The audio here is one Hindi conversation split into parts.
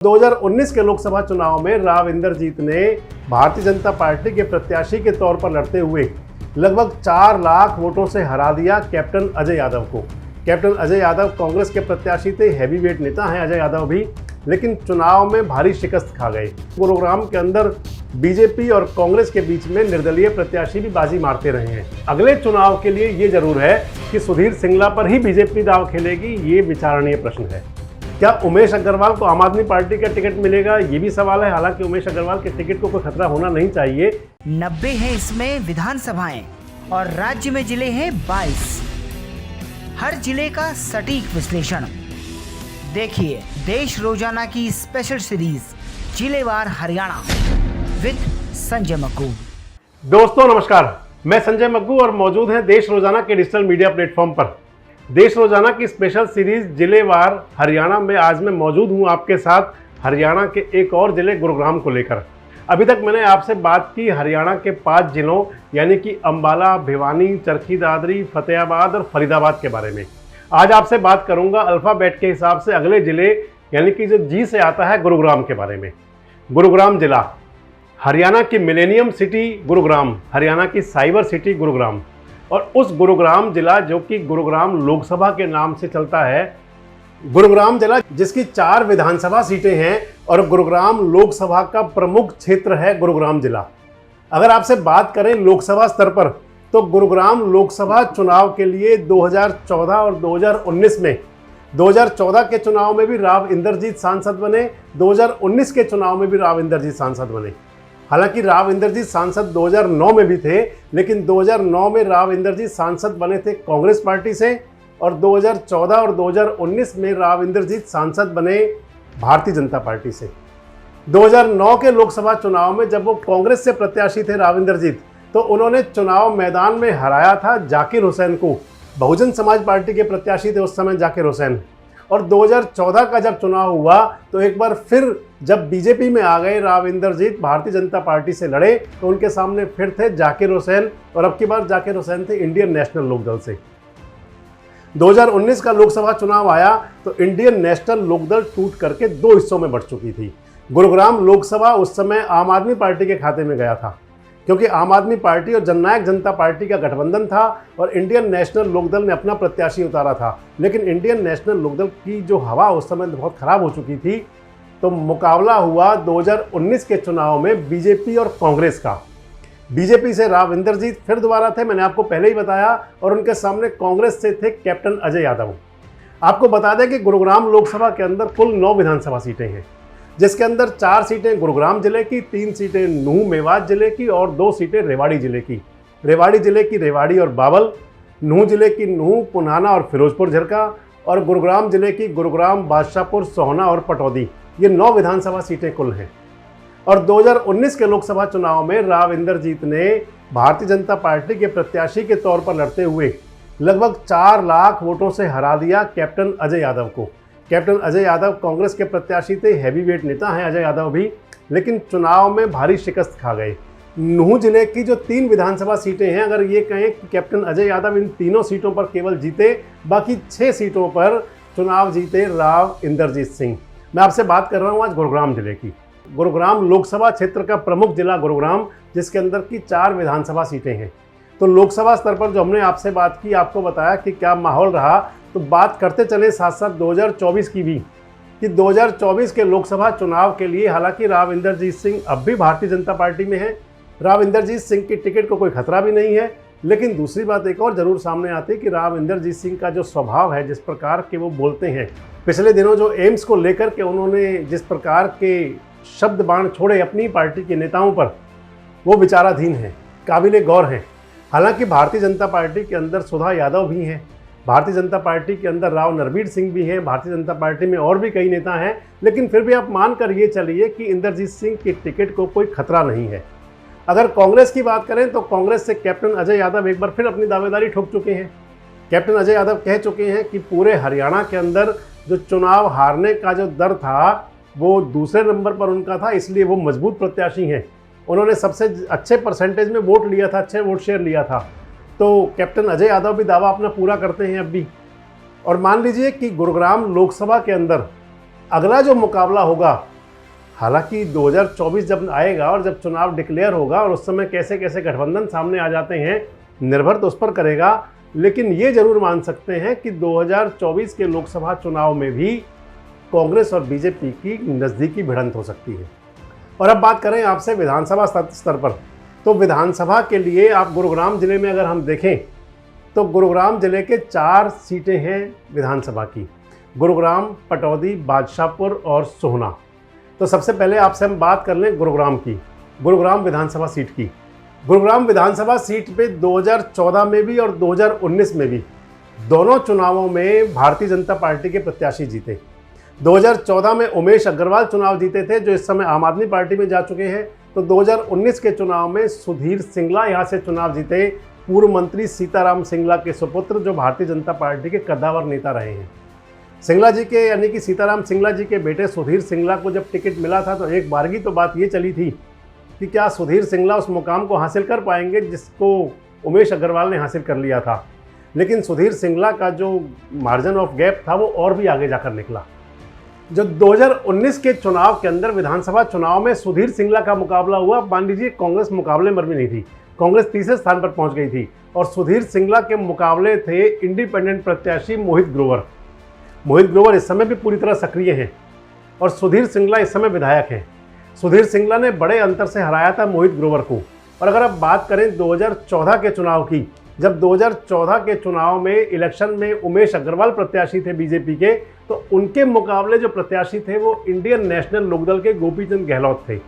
2019 के लोकसभा चुनाव में राव इंद्रजीत ने भारतीय जनता पार्टी के प्रत्याशी के तौर पर लड़ते हुए लगभग 4 लाख वोटों से हरा दिया कैप्टन अजय यादव को। कैप्टन अजय यादव कांग्रेस के प्रत्याशी थे, हैवीवेट नेता हैं अजय यादव भी, लेकिन चुनाव में भारी शिकस्त खा गए। गुरुग्राम के अंदर बीजेपी और कांग्रेस के बीच में निर्दलीय प्रत्याशी भी बाजी मारते रहे हैं। अगले चुनाव के लिए ये जरूर है कि सुधीर सिंगला पर ही बीजेपी दांव खेलेगी, ये विचारणीय प्रश्न है। क्या उमेश अग्रवाल को आम आदमी पार्टी का टिकट मिलेगा, ये भी सवाल है। हालांकि उमेश अग्रवाल के टिकट को कोई खतरा होना नहीं चाहिए। 90 है इसमें विधानसभाएं और राज्य में जिले हैं 22। हर जिले का सटीक विश्लेषण देखिए देश रोजाना की स्पेशल सीरीज जिलेवार हरियाणा विद संजय मग्गू। दोस्तों नमस्कार, मैं संजय मग्गू और मौजूद हैं देश रोजाना के डिजिटल मीडिया प्लेटफॉर्म पर। देश रोजाना की स्पेशल सीरीज जिलेवार हरियाणा में आज मैं मौजूद हूं आपके साथ हरियाणा के एक और जिले गुरुग्राम को लेकर। अभी तक मैंने आपसे बात की हरियाणा के 5 जिलों यानी कि अंबाला, भिवानी, चरखी दादरी, फतेहाबाद और फरीदाबाद के बारे में। आज आपसे बात करूंगा अल्फ़ाबेट के हिसाब से अगले जिले यानी कि जो जी से आता है गुरुग्राम के बारे में। गुरुग्राम जिला हरियाणा की मिलेनियम सिटी गुरुग्राम, हरियाणा की साइबर सिटी गुरुग्राम, और उस गुरुग्राम जिला जो कि गुरुग्राम लोकसभा के नाम से चलता है। गुरुग्राम जिला जिसकी 4 विधानसभा सीटें हैं और गुरुग्राम लोकसभा का प्रमुख क्षेत्र है गुरुग्राम जिला। अगर आपसे बात करें लोकसभा स्तर पर तो गुरुग्राम लोकसभा चुनाव के लिए 2014 और 2019 में 2014 के चुनाव में भी राव इंद्रजीत सांसद बने, 2019 के चुनाव में भी राव इंद्रजीत सांसद बने। हालांकि राव इंद्रजीत सांसद 2009 में भी थे, लेकिन 2009 में राव इंद्रजीत सांसद बने थे कांग्रेस पार्टी से और 2014 और 2019 में राव इंद्रजीत सांसद बने भारतीय जनता पार्टी से। 2009 के लोकसभा चुनाव में जब वो कांग्रेस से प्रत्याशी थे राव इंद्रजीत, तो उन्होंने चुनाव मैदान में हराया था जाकिर हुसैन को। बहुजन समाज पार्टी के प्रत्याशी थे उस समय जाकिर हुसैन। और 2014 का जब चुनाव हुआ तो एक बार फिर जब बीजेपी में आ गए राव इंद्रजीत, भारतीय जनता पार्टी से लड़े, तो उनके सामने फिर थे जाकिर हुसैन, और अब की बार जाकिर हुसैन थे इंडियन नेशनल लोकदल से। 2019 का लोकसभा चुनाव आया तो इंडियन नेशनल लोकदल टूट करके 2 हिस्सों में बंट चुकी थी। गुरुग्राम लोकसभा उस समय आम आदमी पार्टी के खाते में गया था, क्योंकि आम आदमी पार्टी और जननायक जनता पार्टी का गठबंधन था और इंडियन नेशनल लोकदल ने अपना प्रत्याशी उतारा था। लेकिन इंडियन नेशनल लोकदल की जो हवा उस समय बहुत खराब हो चुकी थी, तो मुकाबला हुआ 2019 के चुनाव में बीजेपी और कांग्रेस का। बीजेपी से राव इंद्रजीत फिर दोबारा थे, मैंने आपको पहले ही बताया, और उनके सामने कांग्रेस से थे कैप्टन अजय यादव। आपको बता दें कि गुरुग्राम लोकसभा के अंदर कुल 9 विधानसभा सीटें हैं, जिसके अंदर 4 सीटें गुरुग्राम जिले की, 3 सीटें नूह मेवात जिले की और 2 सीटें रेवाड़ी जिले की। रेवाड़ी जिले की रेवाड़ी और बावल, नूह जिले की नूह, पुनाना और फिरोजपुर झरका, और गुरुग्राम जिले की गुरुग्राम, बादशाहपुर, सोहना और पटौदी। ये 9 विधानसभा सीटें कुल हैं। और 2019 के लोकसभा चुनाव में राव इंद्रजीत ने भारतीय जनता पार्टी के प्रत्याशी के तौर पर लड़ते हुए लगभग 4 लाख वोटों से हरा दिया कैप्टन अजय यादव को। कैप्टन अजय यादव कांग्रेस के प्रत्याशी थे, हैवीवेट नेता हैं अजय यादव भी, लेकिन चुनाव में भारी शिकस्त खा गए। नूह जिले की जो 3 विधानसभा सीटें हैं, अगर ये कहें कि कैप्टन अजय यादव इन तीनों सीटों पर केवल जीते, बाकी 6 सीटों पर चुनाव जीते राव इंद्रजीत सिंह। मैं आपसे बात कर रहा हूँ आज गुरुग्राम जिले की। गुरुग्राम लोकसभा क्षेत्र का प्रमुख जिला गुरुग्राम, जिसके अंदर की 4 विधानसभा सीटें हैं। तो लोकसभा स्तर पर जो हमने आपसे बात की, आपको बताया कि क्या माहौल रहा, तो बात करते चले साथ साथ 2024 की भी, कि 2024 के लोकसभा चुनाव के लिए हालांकि राव इंद्रजीत सिंह अब भी भारतीय जनता पार्टी में है, राव इंद्रजीत सिंह की टिकट को कोई खतरा भी नहीं है। लेकिन दूसरी बात एक और ज़रूर सामने आती है कि राव इंद्रजीत सिंह का जो स्वभाव है, जिस प्रकार के वो बोलते हैं, पिछले दिनों जो एम्स को लेकर के उन्होंने जिस प्रकार के शब्द बाण छोड़े अपनी पार्टी के नेताओं पर, वो विचाराधीन हैं, काबिले गौर हैं। हालांकि भारतीय जनता पार्टी के अंदर सुधा यादव भी हैं, भारतीय जनता पार्टी के अंदर राव नरबीर सिंह भी हैं, भारतीय जनता पार्टी में और भी कई नेता हैं, लेकिन फिर भी आप मान कर ये चलिए कि इंद्रजीत सिंह की टिकट को कोई खतरा नहीं है। अगर कांग्रेस की बात करें तो कांग्रेस से कैप्टन अजय यादव एक बार फिर अपनी दावेदारी ठोक चुके हैं। कैप्टन अजय यादव कह चुके हैं कि पूरे हरियाणा के अंदर जो चुनाव हारने का जो डर था वो दूसरे नंबर पर उनका था, इसलिए वो मजबूत प्रत्याशी हैं। उन्होंने सबसे अच्छे परसेंटेज में वोट लिया था, अच्छे वोट शेयर लिया था। तो कैप्टन अजय यादव भी दावा अपना पूरा करते हैं अब भी। और मान लीजिए कि गुरुग्राम लोकसभा के अंदर अगला जो मुकाबला होगा हालांकि 2024 जब आएगा और जब चुनाव डिक्लेयर होगा और उस समय कैसे कैसे गठबंधन सामने आ जाते हैं, निर्भर तो उस पर करेगा। लेकिन ये जरूर मान सकते हैं कि 2024 के लोकसभा चुनाव में भी कांग्रेस और बीजेपी की नज़दीकी भिड़ंत हो सकती है। और अब बात करें आपसे विधानसभा स्तर पर, तो विधानसभा के लिए आप गुरुग्राम जिले में अगर हम देखें तो गुरुग्राम जिले के 4 सीटें हैं विधानसभा की, गुरुग्राम, पटौदी, बादशाहपुर और सोहना। तो सबसे पहले आपसे हम बात कर लें गुरुग्राम की, गुरुग्राम विधानसभा सीट की। गुरुग्राम विधानसभा सीट पे 2014 में भी और 2019 में भी दोनों चुनावों में भारतीय जनता पार्टी के प्रत्याशी जीते। 2014 में उमेश अग्रवाल चुनाव जीते थे, जो इस समय आम आदमी पार्टी में जा चुके हैं। तो 2019 के चुनाव में सुधीर सिंगला यहाँ से चुनाव जीते, पूर्व मंत्री सीताराम सिंगला के सुपुत्र, जो भारतीय जनता पार्टी के कद्दावर नेता रहे हैं। सिंगला जी के यानी कि सीताराम सिंगला जी के बेटे सुधीर सिंगला को जब टिकट मिला था तो एक बारगी तो बात ये चली थी कि क्या सुधीर सिंगला उस मुकाम को हासिल कर पाएंगे जिसको उमेश अग्रवाल ने हासिल कर लिया था। लेकिन सुधीर सिंगला का जो मार्जिन ऑफ गैप था वो और भी आगे जाकर निकला। जो 2019 के चुनाव के अंदर विधानसभा चुनाव में सुधीर सिंगला का मुकाबला हुआ, मान लीजिए कांग्रेस मुकाबले में भी नहीं थी, कांग्रेस तीसरे स्थान पर पहुंच गई थी और सुधीर सिंगला के मुकाबले थे इंडिपेंडेंट प्रत्याशी मोहित ग्रोवर। मोहित ग्रोवर इस समय भी पूरी तरह सक्रिय हैं और सुधीर सिंगला इस समय विधायक हैं। सुधीर सिंगला ने बड़े अंतर से हराया था मोहित ग्रोवर को। और अगर आप बात करें 2014 के चुनाव की, जब 2014 के चुनाव में इलेक्शन में उमेश अग्रवाल प्रत्याशी थे बीजेपी के, तो उनके मुकाबले जो प्रत्याशी थे वो इंडियन नेशनल लोकदल के गोपीचंद गहलोत थे।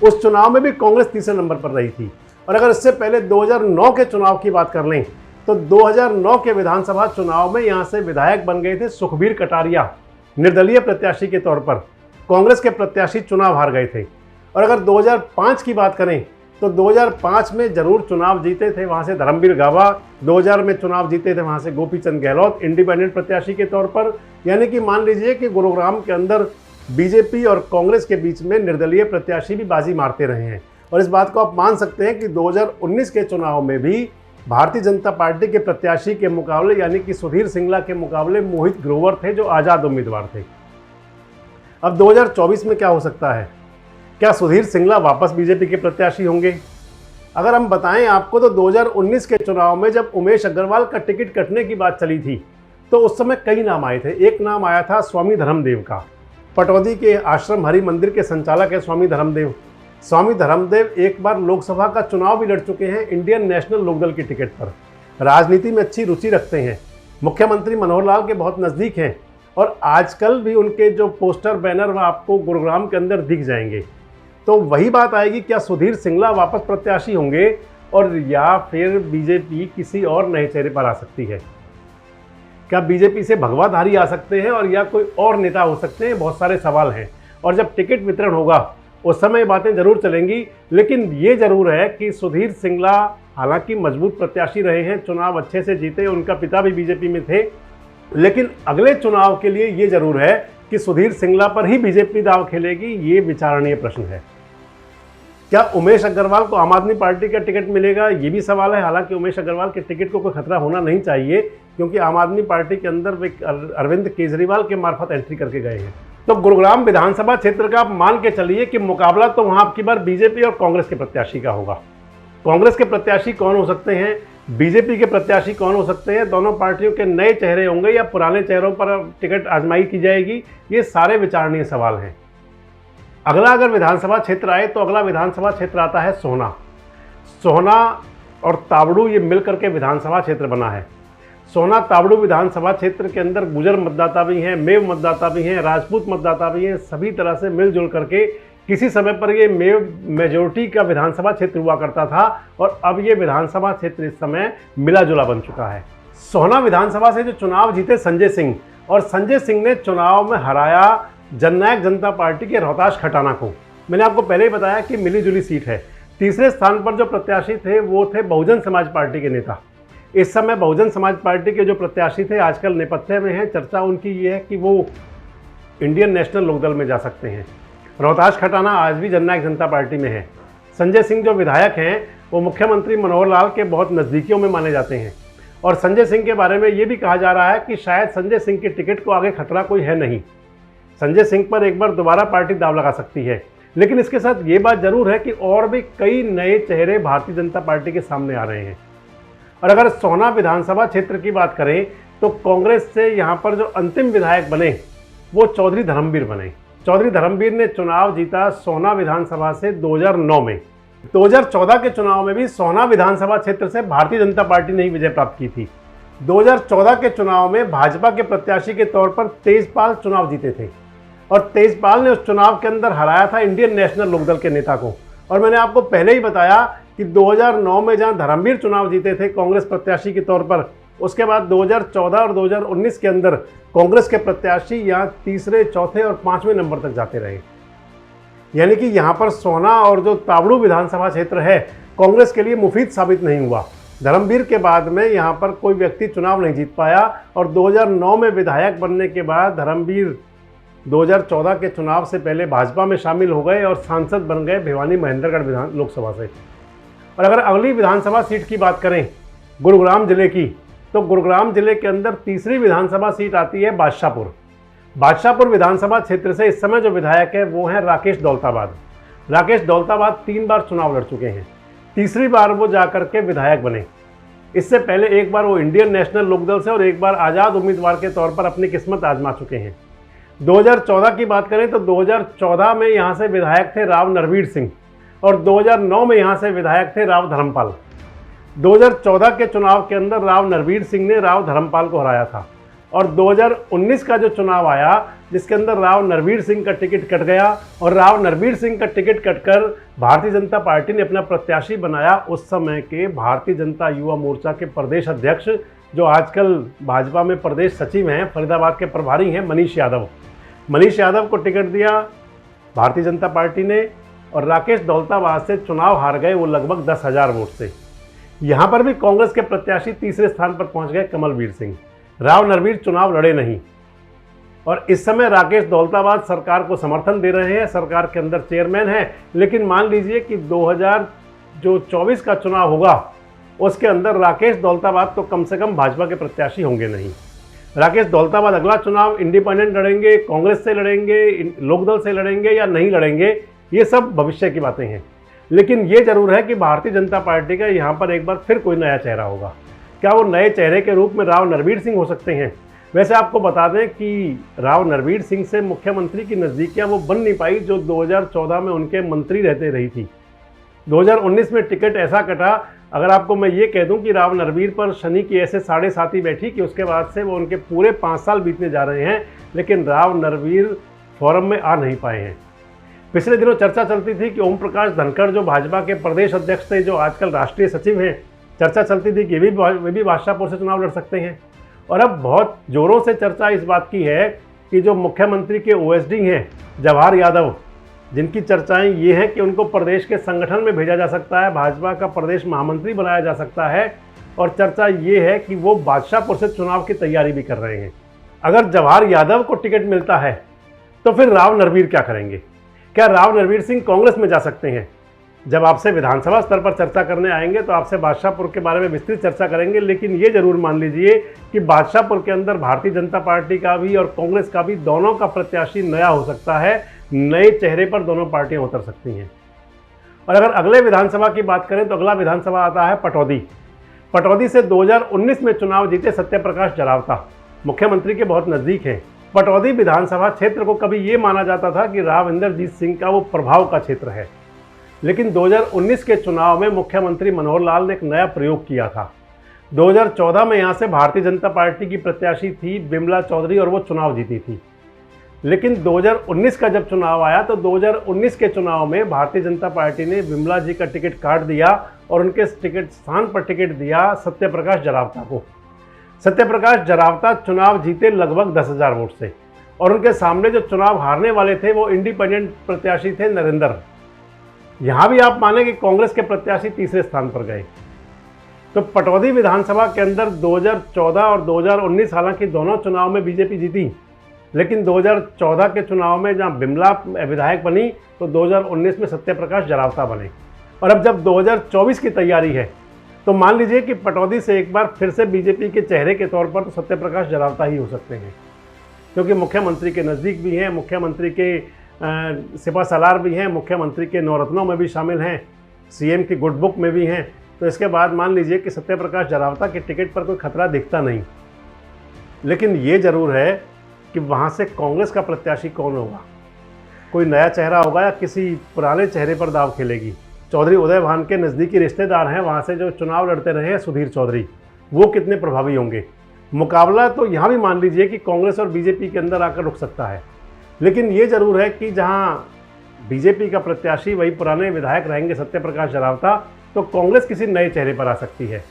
उस चुनाव में भी कांग्रेस तीसरे नंबर पर रही थी। और अगर इससे पहले 2009 के चुनाव की बात कर लें तो 2009 के विधानसभा चुनाव में यहाँ से विधायक बन गए थे सुखबीर कटारिया, निर्दलीय प्रत्याशी के तौर पर। कांग्रेस के प्रत्याशी चुनाव हार गए थे। और अगर 2005 की बात करें तो 2005 में जरूर चुनाव जीते थे वहाँ से धर्मवीर गाबा, 2000 में चुनाव जीते थे वहाँ से गोपीचंद गहलोत इंडिपेंडेंट प्रत्याशी के तौर पर। यानी कि मान लीजिए कि गुरुग्राम के अंदर बीजेपी और कांग्रेस के बीच में निर्दलीय प्रत्याशी भी बाजी मारते रहे हैं। और इस बात को आप मान सकते हैं कि 2019 के चुनाव में भी भारतीय जनता पार्टी के प्रत्याशी के मुकाबले यानी कि सुधीर सिंगला के मुकाबले मोहित ग्रोवर थे, जो आज़ाद उम्मीदवार थे। अब 2024 में क्या हो सकता है? क्या सुधीर सिंगला वापस बीजेपी के प्रत्याशी होंगे? अगर हम बताएं आपको तो 2019 के चुनाव में जब उमेश अग्रवाल का टिकट कटने की बात चली थी तो उस समय कई नाम आए थे। एक नाम आया था स्वामी धर्मदेव का। पटौदी के आश्रम हरि मंदिर के संचालक है स्वामी धर्मदेव। स्वामी धर्मदेव एक बार लोकसभा का चुनाव भी लड़ चुके हैं इंडियन नेशनल लोकदल की टिकट पर। राजनीति में अच्छी रुचि रखते हैं, मुख्यमंत्री मनोहर लाल के बहुत नज़दीक हैं और आजकल भी उनके जो पोस्टर बैनर वह आपको गुरुग्राम के अंदर दिख जाएंगे। तो वही बात आएगी, क्या सुधीर सिंगला वापस प्रत्याशी होंगे और या फिर बीजेपी किसी और नए चेहरे पर आ सकती है? क्या बीजेपी से भगवाधारी आ सकते हैं और या कोई और नेता हो सकते हैं? बहुत सारे सवाल हैं। और जब टिकट वितरण होगा उस समय बातें जरूर चलेंगी। लेकिन ये जरूर है कि सुधीर सिंगला हालांकि मजबूत प्रत्याशी रहे हैं, चुनाव अच्छे से जीते, उनका पिता भी बीजेपी में थे। लेकिन अगले चुनाव के लिए ये जरूर है कि सुधीर सिंगला पर ही बीजेपी दांव खेलेगी, ये विचारणीय प्रश्न है। क्या उमेश अग्रवाल को आम आदमी पार्टी का टिकट मिलेगा? ये भी सवाल है। हालांकि उमेश अग्रवाल के टिकट को कोई खतरा होना नहीं चाहिए, क्योंकि आम आदमी पार्टी के अंदर वे अरविंद केजरीवाल के मार्फत एंट्री करके गए हैं। तो गुरुग्राम विधानसभा क्षेत्र का आप मान के चलिए कि मुकाबला तो वहाँ आपकी बार बीजेपी और कांग्रेस के प्रत्याशी का होगा। कांग्रेस के प्रत्याशी कौन हो सकते हैं, बीजेपी के प्रत्याशी कौन हो सकते हैं, दोनों पार्टियों के नए चेहरे होंगे या पुराने चेहरों पर टिकट आजमाई की जाएगी, ये सारे विचारणीय सवाल हैं। अगला अगर विधानसभा क्षेत्र आए तो अगला विधानसभा क्षेत्र आता है सोहना। सोहना और तावड़ू ये मिलकर के विधानसभा क्षेत्र बना है। सोहना तावड़ू विधानसभा क्षेत्र के अंदर गुजर मतदाता भी हैं, मेव मतदाता भी हैं, राजपूत मतदाता भी हैं। सभी तरह से मिलजुल करके किसी समय पर ये मेव मेजोरिटी का विधानसभा क्षेत्र हुआ करता था और अब ये विधानसभा क्षेत्र इस समय मिला जुला बन चुका है। सोहना विधानसभा से जो चुनाव जीते संजय सिंह, और संजय सिंह ने चुनाव में हराया जननायक जनता पार्टी के रोहताश खटाना को। मैंने आपको पहले ही बताया कि मिली जुली सीट है। तीसरे स्थान पर जो प्रत्याशी थे वो थे बहुजन समाज पार्टी के नेता। इस समय बहुजन समाज पार्टी के जो प्रत्याशी थे आजकल नेपथ्य में हैं। चर्चा उनकी ये है कि वो इंडियन नेशनल लोकदल में जा सकते हैं। रोहताश खटाना आज भी जननायक जनता पार्टी में है। संजय सिंह जो विधायक हैं वो मुख्यमंत्री मनोहर लाल के बहुत नज़दीकियों में माने जाते हैं और संजय सिंह के बारे में ये भी कहा जा रहा है कि शायद संजय सिंह के टिकट को आगे खतरा कोई है नहीं। संजय सिंह पर एक बार दोबारा पार्टी दांव लगा सकती है। लेकिन इसके साथ ये बात जरूर है कि और भी कई नए चेहरे भारतीय जनता पार्टी के सामने आ रहे हैं। और अगर सोहना विधानसभा क्षेत्र की बात करें तो कांग्रेस से यहाँ पर जो अंतिम विधायक बने वो चौधरी धर्मवीर बने। चौधरी धर्मवीर ने चुनाव जीता सोहना विधानसभा से 2009 में। 2014 के चुनाव में भी सोहना विधानसभा क्षेत्र से भारतीय जनता पार्टी ने ही विजय प्राप्त की थी। 2014 के चुनाव में भाजपा के प्रत्याशी के तौर पर तेजपाल चुनाव जीते थे और तेजपाल ने उस चुनाव के अंदर हराया था इंडियन नेशनल लोकदल के नेता को। और मैंने आपको पहले ही बताया कि 2009 में जहां धर्मवीर चुनाव जीते थे कांग्रेस प्रत्याशी के तौर पर, उसके बाद 2014 और 2019 के अंदर कांग्रेस के प्रत्याशी यहां तीसरे, चौथे और पांचवें नंबर तक जाते रहे। यानी कि यहां पर सोहना और जो तावड़ू विधानसभा क्षेत्र है कांग्रेस के लिए मुफीद साबित नहीं हुआ। धर्मवीर के बाद में यहां पर कोई व्यक्ति चुनाव नहीं जीत पाया और 2009 में विधायक बनने के बाद धर्मवीर 2014 के चुनाव से पहले भाजपा में शामिल हो गए और सांसद बन गए भिवानी महेंद्रगढ़ लोकसभा से। और अगर अगली विधानसभा सीट की बात करें गुरुग्राम जिले की, तो गुरुग्राम जिले के अंदर तीसरी विधानसभा सीट आती है बादशाहपुर। बादशाहपुर विधानसभा क्षेत्र से इस समय जो विधायक है वो हैं राकेश दौलताबाद। राकेश दौलताबाद 3 बार चुनाव लड़ चुके हैं, तीसरी बार वो जाकर के विधायक बने। इससे पहले एक बार वो इंडियन नेशनल लोकदल से और एक बार आज़ाद उम्मीदवार के तौर पर अपनी किस्मत आजमा चुके हैं। 2014 की बात करें तो 2014 में यहाँ से विधायक थे राव नरवीर सिंह और 2009 में यहाँ से विधायक थे राव धर्मपाल। 2014 के चुनाव के अंदर राव नरवीर सिंह ने राव धर्मपाल को हराया था और 2019 का जो चुनाव आया जिसके अंदर राव नरवीर सिंह का टिकट कट गया और राव नरवीर सिंह का टिकट कटकर भारतीय जनता पार्टी ने अपना प्रत्याशी बनाया उस समय के भारतीय जनता युवा मोर्चा के प्रदेश अध्यक्ष, जो आजकल भाजपा में प्रदेश सचिव हैं, फरीदाबाद के प्रभारी हैं, मनीष यादव। मनीष यादव को टिकट दिया भारतीय जनता पार्टी ने और राकेश दौलताबाद से चुनाव हार गए वो लगभग 10,000 वोट से। यहाँ पर भी कांग्रेस के प्रत्याशी तीसरे स्थान पर पहुँच गए कमलवीर सिंह। राव नरवीर चुनाव लड़े नहीं और इस समय राकेश दौलताबाद सरकार को समर्थन दे रहे हैं, सरकार के अंदर चेयरमैन हैं। लेकिन मान लीजिए कि 2024 का चुनाव होगा उसके अंदर राकेश दौलताबाद तो कम से कम भाजपा के प्रत्याशी होंगे नहीं। राकेश दौलताबाद अगला चुनाव इंडिपेंडेंट लड़ेंगे, कांग्रेस से लड़ेंगे, लोकदल से लड़ेंगे या नहीं लड़ेंगे, ये सब भविष्य की बातें हैं। लेकिन ये जरूर है कि भारतीय जनता पार्टी का यहाँ पर एक बार फिर कोई नया चेहरा होगा। क्या वो नए चेहरे के रूप में राव नरवीर सिंह हो सकते हैं? वैसे आपको बता दें कि राव नरवीर सिंह से मुख्यमंत्री की नज़दीकियाँ वो बन नहीं पाई जो 2014 में उनके मंत्री रहते रही थी। 2019 में टिकट ऐसा कटा, अगर आपको मैं ये कह दूं कि राव नरवीर पर शनि की ऐसे 7.5 बैठी कि उसके बाद से वो उनके पूरे 5 साल बीतने जा रहे हैं, लेकिन राव नरवीर फोरम में आ नहीं पाए हैं। पिछले दिनों चर्चा चलती थी कि ओम प्रकाश धनखड़ जो भाजपा के प्रदेश अध्यक्ष थे, जो आजकल राष्ट्रीय सचिव हैं, चर्चा चलती थी कि वे भी बादशाहपुर से चुनाव लड़ सकते हैं। और अब बहुत ज़ोरों से चर्चा इस बात की है कि जो मुख्यमंत्री के ओएसडी हैं जवाहर यादव, जिनकी चर्चाएं ये हैं कि उनको प्रदेश के संगठन में भेजा जा सकता है, भाजपा का प्रदेश महामंत्री बनाया जा सकता है, और चर्चा ये है कि वो बादशाहपुर से चुनाव की तैयारी भी कर रहे हैं। अगर जवाहर यादव को टिकट मिलता है तो फिर राव नरवीर क्या करेंगे? क्या राव नरवीर सिंह कांग्रेस में जा सकते हैं? जब आपसे विधानसभा स्तर पर चर्चा करने आएंगे तो आपसे बादशाहपुर के बारे में विस्तृत चर्चा करेंगे। लेकिन ये जरूर मान लीजिए कि बादशाहपुर के अंदर भारतीय जनता पार्टी का भी और कांग्रेस का भी दोनों का प्रत्याशी नया हो सकता है। नए चेहरे पर दोनों पार्टियां उतर सकती हैं। और अगर अगले विधानसभा की बात करें तो अगला विधानसभा आता है पटौदी। पटौदी से 2019 में चुनाव जीते सत्यप्रकाश जरावता, मुख्यमंत्री के बहुत नज़दीक हैं। पटौदी विधानसभा क्षेत्र को कभी ये माना जाता था कि राव इंदरजीत सिंह का वो प्रभाव का क्षेत्र है, लेकिन 2019 के चुनाव में मुख्यमंत्री मनोहर लाल ने एक नया प्रयोग किया था। 2014 में यहाँ से भारतीय जनता पार्टी की प्रत्याशी थी बिमला चौधरी और वो चुनाव जीती थी। लेकिन 2019 का जब चुनाव आया तो 2019 के चुनाव में भारतीय जनता पार्टी ने बिमला जी का टिकट काट दिया और उनके टिकट स्थान पर टिकट दिया सत्यप्रकाश जरावता को। सत्यप्रकाश जरावता चुनाव जीते लगभग 10,000 वोट से और उनके सामने जो चुनाव हारने वाले थे वो इंडिपेंडेंट प्रत्याशी थे नरेंद्र। यहाँ भी आप माने कि कांग्रेस के प्रत्याशी तीसरे स्थान पर गए। तो पटौदी विधानसभा के अंदर 2014 और 2019 हालांकि दोनों चुनाव में बीजेपी जीती, लेकिन 2014 के चुनाव में जहां बिमला विधायक बनी तो 2019 में सत्यप्रकाश जरावता बने। और अब जब 2024 की तैयारी है तो मान लीजिए कि पटौदी से एक बार फिर से बीजेपी के चेहरे के तौर पर तो सत्यप्रकाश जरावता ही हो सकते हैं, क्योंकि मुख्यमंत्री के नज़दीक भी हैं, मुख्यमंत्री के सिपा सलार भी हैं, मुख्यमंत्री के नवरत्नों में भी शामिल हैं, सीएम की गुड बुक में भी हैं। तो इसके बाद मान लीजिए कि सत्यप्रकाश जरावता के टिकट पर कोई खतरा दिखता नहीं। लेकिन ये ज़रूर है कि वहाँ से कांग्रेस का प्रत्याशी कौन होगा, कोई नया चेहरा होगा या किसी पुराने चेहरे पर दाव खेलेगी। चौधरी उदय भान के नज़दीकी रिश्तेदार हैं वहाँ से जो चुनाव लड़ते रहे हैं, सुधीर चौधरी, वो कितने प्रभावी होंगे। मुकाबला तो यहाँ भी मान लीजिए कि कांग्रेस और बीजेपी के अंदर आकर रुक सकता है। लेकिन ये ज़रूर है कि जहाँ बीजेपी का प्रत्याशी वही पुराने विधायक रहेंगे सत्यप्रकाश जरावता, तो कांग्रेस किसी नए चेहरे पर आ सकती है।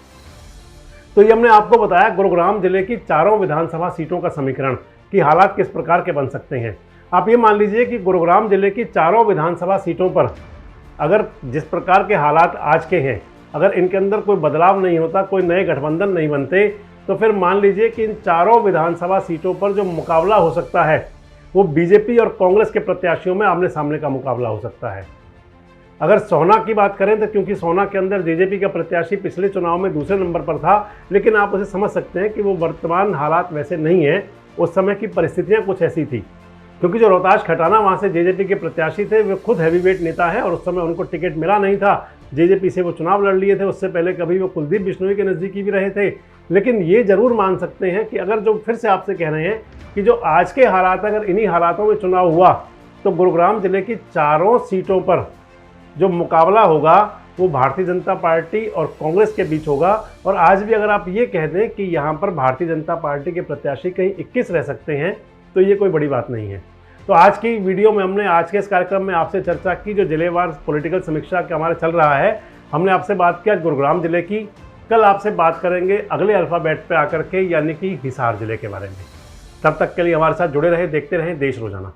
तो ये हमने आपको बताया गुरुग्राम जिले की चारों विधानसभा सीटों का समीकरण कि हालात किस प्रकार के बन सकते हैं। आप ये मान लीजिए कि गुरुग्राम जिले की चारों विधानसभा सीटों पर अगर जिस प्रकार के हालात आज के हैं, अगर इनके अंदर कोई बदलाव नहीं होता, कोई नए गठबंधन नहीं बनते, तो फिर मान लीजिए कि इन चारों विधानसभा सीटों पर जो मुकाबला हो सकता है वो बीजेपी और कांग्रेस के प्रत्याशियों में आमने सामने का मुकाबला हो सकता है। अगर सोहना की बात करें तो क्योंकि सोहना के अंदर जेजेपी का प्रत्याशी पिछले चुनाव में दूसरे नंबर पर था, लेकिन आप उसे समझ सकते हैं कि वो वर्तमान हालात वैसे नहीं है, उस समय की परिस्थितियां कुछ ऐसी थी। क्योंकि जो रोहताश खटाना वहाँ से जेजेपी के प्रत्याशी थे, वे खुद हैवीवेट नेता है और उस समय उनको टिकट मिला नहीं था। जेजेपी से वो चुनाव लड़ लिए थे, उससे पहले कभी वो कुलदीप बिश्नोई के नज़दीकी भी रहे थे। लेकिन ये ज़रूर मान सकते हैं कि अगर जो फिर से आपसे कह रहे हैं कि जो आज के हालात, अगर इन्हीं हालातों में चुनाव हुआ तो गुरुग्राम जिले की चारों सीटों पर जो मुकाबला होगा वो भारतीय जनता पार्टी और कांग्रेस के बीच होगा। और आज भी अगर आप ये कह दें कि यहाँ पर भारतीय जनता पार्टी के प्रत्याशी कहीं 21 रह सकते हैं, तो ये कोई बड़ी बात नहीं है। तो आज की वीडियो में हमने आज के इस कार्यक्रम में आपसे चर्चा की जो जिलेवार पॉलिटिकल समीक्षा का हमारा चल रहा है। हमने आपसे बात किया गुरुग्राम जिले की। कल आपसे बात करेंगे अगले अल्फ़ाबेट पे आकर के, यानी कि हिसार जिले के बारे में। तब तक के लिए हमारे साथ जुड़े रहे, देखते रहें देश रोजाना।